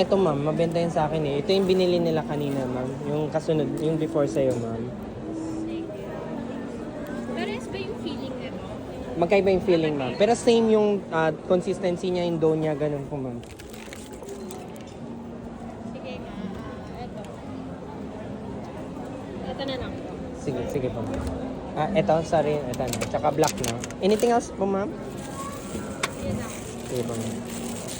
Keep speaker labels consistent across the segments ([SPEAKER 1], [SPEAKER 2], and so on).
[SPEAKER 1] Eto ma'am, mabenta yan sa akin eh. Ito yung binili nila kanina ma'am. Yung kasunod, yung before sa'yo ma'am.
[SPEAKER 2] Sige. Pares ba yung feeling nito?
[SPEAKER 1] Magkaiba yung feeling ma'am. Pero same yung consistency niya, yung dough niya, ganun po ma'am.
[SPEAKER 2] Sige nga. Ito. Ito na lang po.
[SPEAKER 1] Sige, sige po ma'am. Eto, sorry. Eto na. Tsaka black na. Anything else po ma'am?
[SPEAKER 2] Yun na.
[SPEAKER 1] Sige po ma'am.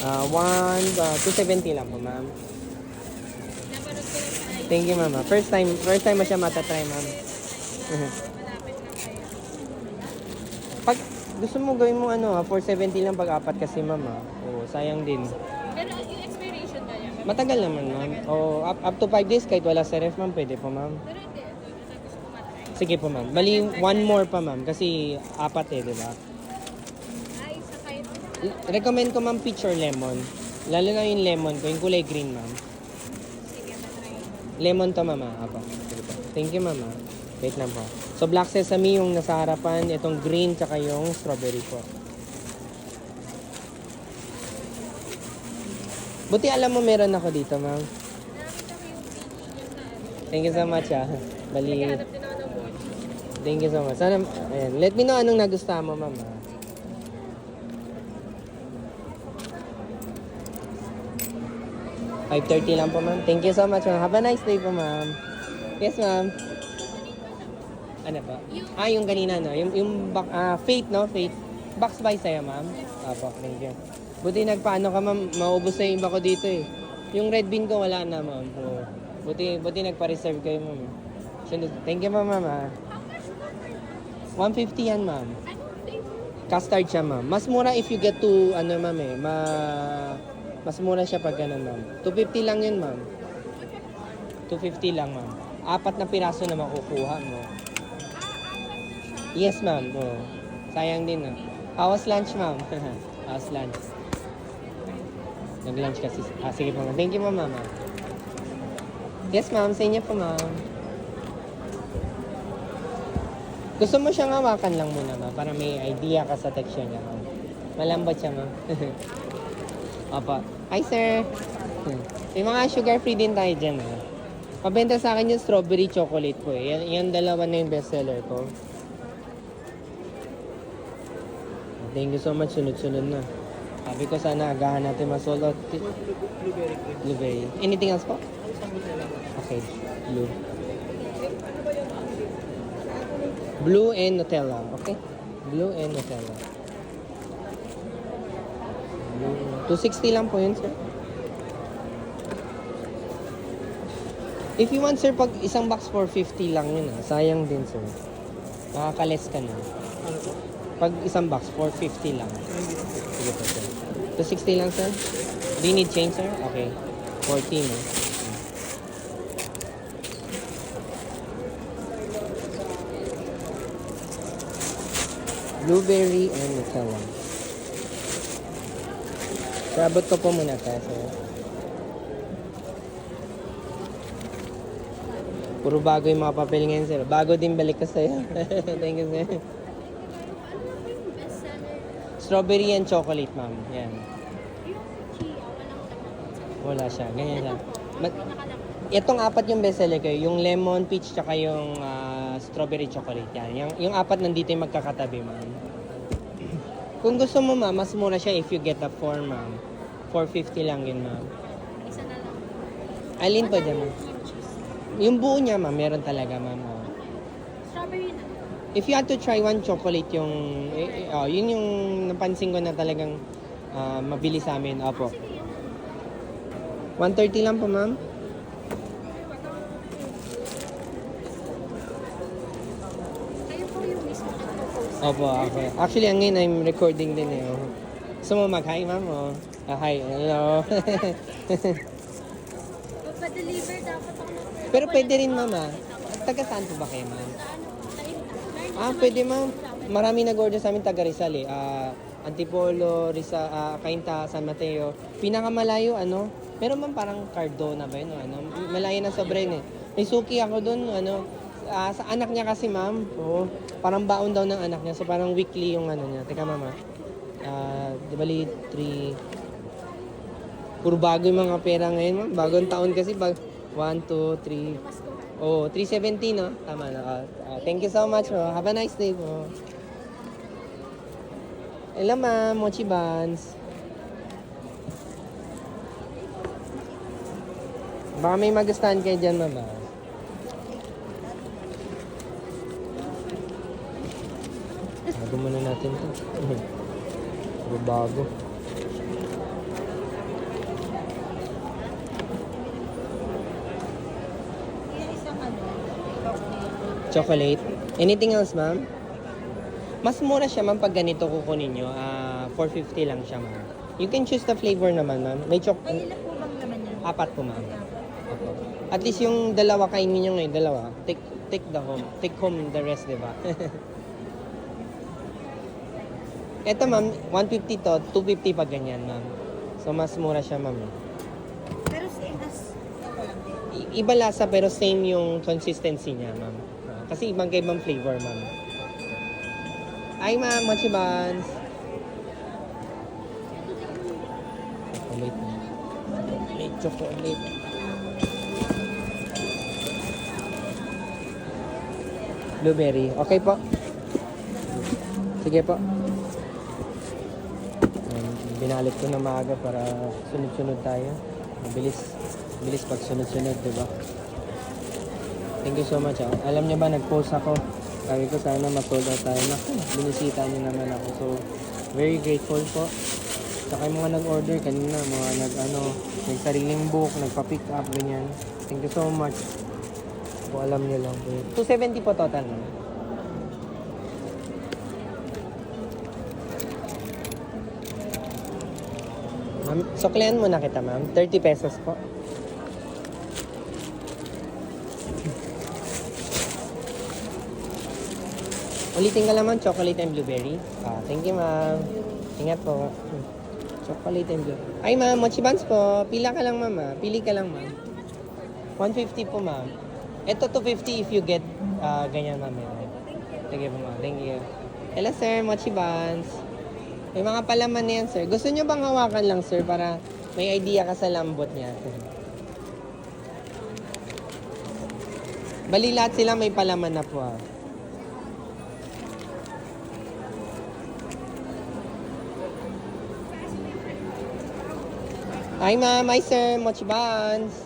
[SPEAKER 1] 270 lang po ma'am.
[SPEAKER 2] Napanood ko lang sa IG.
[SPEAKER 1] Thank you ma'am. First time mo siya matatry ma'am.
[SPEAKER 2] Malapit lang kayo.
[SPEAKER 1] Pag gusto mo gawin mo 470 lang pag apat kasi ma'am Oo, sayang din.
[SPEAKER 2] Pero yung expiration na yan.
[SPEAKER 1] Matagal naman ma'am. Up to 5 days kahit wala sa ref ma'am, pwede po ma'am.
[SPEAKER 2] Pero hindi. Ito. Ito gusto ko matry.
[SPEAKER 1] Sige po ma'am. Bali, one more pa ma'am kasi apat di ba?
[SPEAKER 2] Ay, sa kahit.
[SPEAKER 1] Recommend ko ma'am peach or lemon. Lalo na yung lemon ko, yung kulay green ma'am.
[SPEAKER 2] Sige, matry.
[SPEAKER 1] Lemon to ma'am. Apo. Sige po. Thank you ma'am. Wait lang po. So black sesame yung nasa harapan, itong green tsaka yung strawberry po. Buti alam mo meron ako dito ma'am.
[SPEAKER 2] Nakita ko yung video sa ano.
[SPEAKER 1] Thank you so much Bali,
[SPEAKER 2] Naghahanap din ako ng mochi.
[SPEAKER 1] thank you so much. Sana, ayan. Let me know anong nagustuhan mo ma'am 5:30 lang po ma'am. Thank you so much ma'am. Have a nice day po ma'am. Yes ma'am. Ano ba? Yung kanina no. Faith no? Faith. Box by sa'yo ma'am. Apo, thank you. Buti nagpaano ka ma'am. Maubos na yung iba ko dito eh. Yung red bean ko wala na ma'am. Oo. Buti nagpa-reserve kayo ma'am. Sunod. Thank you ma'am 150 yan ma'am.
[SPEAKER 2] Anong flavor?
[SPEAKER 1] Custard siya ma'am. Mas mura if you get to ma'am mas mura siya pag ganun ma'am. 250 lang yun ma'am. 250 lang ma'am. 4 na piraso na makukuha mo. Yes ma'am. Oh. Sayang din How was lunch ma'am? How was lunch? Nag-lunch kasi. Sige po ma'am. Thank you ma'am. Yes ma'am. Sa inyo po ma'am. Gusto mo siyang hawakan lang muna ma'am para may idea ka sa texture niya ma'am. Malambot siya ma'am. Opo. Hi sir. May mga sugar free din tayo dyan Pabenta sa akin yung strawberry chocolate po Yan dalawa na yung bestseller ko. Thank you so much. Sunod-sunod na. Sabi ko sana agahan natin masold out. Blueberry. Anything else po? Okay. Blue. Blue and Nutella. Okay? Blue and Nutella. Blue. 260 lang po yun, sir. If you want, sir, pag isang box 450 lang yun, sayang din, sir. Makakales ka na. Pag isang box, 450 lang. Sige po, sir. 260 lang, sir. Do you need change, sir? Okay. 14, Blueberry and Nutella. Sabot ko po muna tayo, sir. Puro bago yung mga papel ngayon, sir. Bago din balik ko sa'yo. Thank you, sir.
[SPEAKER 2] Ano ba yung bestseller?
[SPEAKER 1] Strawberry and chocolate, ma'am. Yan.
[SPEAKER 2] Yung chia, walang laman.
[SPEAKER 1] Wala siya. Ganyan siya.
[SPEAKER 2] Nakalak.
[SPEAKER 1] Itong apat yung bestseller ko. Yung lemon, peach, tsaka yung strawberry chocolate. Yan. Yung apat nandito yung magkakatabi, ma'am. Kung gusto mo, ma'am, mas mura siya if you get the 4, ma'am. 450 lang yun, ma'am.
[SPEAKER 2] Isa na lang.
[SPEAKER 1] Alin pa
[SPEAKER 2] Ano
[SPEAKER 1] dyan,
[SPEAKER 2] yung
[SPEAKER 1] ma'am?
[SPEAKER 2] cream cheese?
[SPEAKER 1] Yung buo niya, ma'am. Meron talaga, ma'am.
[SPEAKER 2] Strawberry na.
[SPEAKER 1] If you had to try one chocolate, yun yung napansin ko na talagang mabili sa amin. Opo.
[SPEAKER 2] Sige, yan.
[SPEAKER 1] 130 lang po, ma'am.
[SPEAKER 2] Kayo po yung mismo nagpo-post.
[SPEAKER 1] Opo, okay. Actually, ang ngayon, I'm recording din Gusto mo mag-hi, ma'am? Hi, hello.
[SPEAKER 2] Pagpa-deliver dapat ako ng...
[SPEAKER 1] Pero pwede rin, ma'am, Taga saan po ba kayo, ma'am? Pwede, ma'am. Marami nag-order sa amin taga Rizal, Antipolo, Cainta, San Mateo. Pinakamalayo, pero ma'am, parang Cardona ba yun, malayo na sobra yun, May suki ako doon, sa anak niya kasi, ma'am. Oo. Parang baon daw ng anak niya. So, parang weekly yung niya. Teka, mama. Di bali, 3... Puro bago yung mga pera ngayon, ma'am. Bagong taon kasi. 1, 2, 3. Oh, 370, no? Tama na. Thank you so much, oh. Have a nice day po. Hello, ma'am. Mochi Buns. Baka may magustuhan kayo dyan, ma'am. Bago muna natin to. Bago. Chocolate. Anything else, ma'am? Mas mura siya, ma'am, pag ganito kukunin nyo. 450 lang siya, ma'am. You can choose the flavor naman, ma'am. May
[SPEAKER 3] Ay, ilan po bang laman yan?
[SPEAKER 1] 4 po, ma'am. Opo. At least yung dalawa kainin nyo ngayon, dalawa. Take the home. Take home the rest, di ba? Ito, ma'am, 150 to, 250 pag ganyan, ma'am. So, mas mura siya, ma'am.
[SPEAKER 3] Pero same as ito lang din.
[SPEAKER 1] Iba lasa, pero same yung consistency niya, ma'am. Kasi ibang flavor, ma'am. Ay, ma'am, mochi buns. Chocolate. May chocolate. Blueberry. Okay po. Sige po. Binalit ko na maaga para sunod-sunod tayo. Mabilis. Bilis pag sunod-sunod, di ba? Thank you so much. Alam niyo ba, nag-post ako. Sabi ko sana ma-sold out tayo. Naku, binisita niyo naman ako. So, very grateful po. Saka yung mga nag-order kanina, mga nagsariling book, nagpa-pick up, ganyan. Thank you so much. Kung alam niyo lang po. 270 po total. No? Ma'am, suklian muna kita, ma'am. 30 pesos po. Ulitin ka lang, ma'am, chocolate and blueberry. Thank you, ma'am. Ingat po. Chocolate and blueberry. Ay, ma'am, mochi buns po. Pila ka lang, ma'am. Pili ka lang, ma'am. 150 po, ma'am. Ito 250 if you get ganyan, ma'am. Sige po, ma'am. Thank you. Hello, sir. Mochi buns. May mga palaman na yan, sir. Gusto nyo bang hawakan lang, sir, para may idea ka sa lambot niya? Bali, lahat sila may palaman na po, Hi, ma'am. Hi, sir. Mochi buns.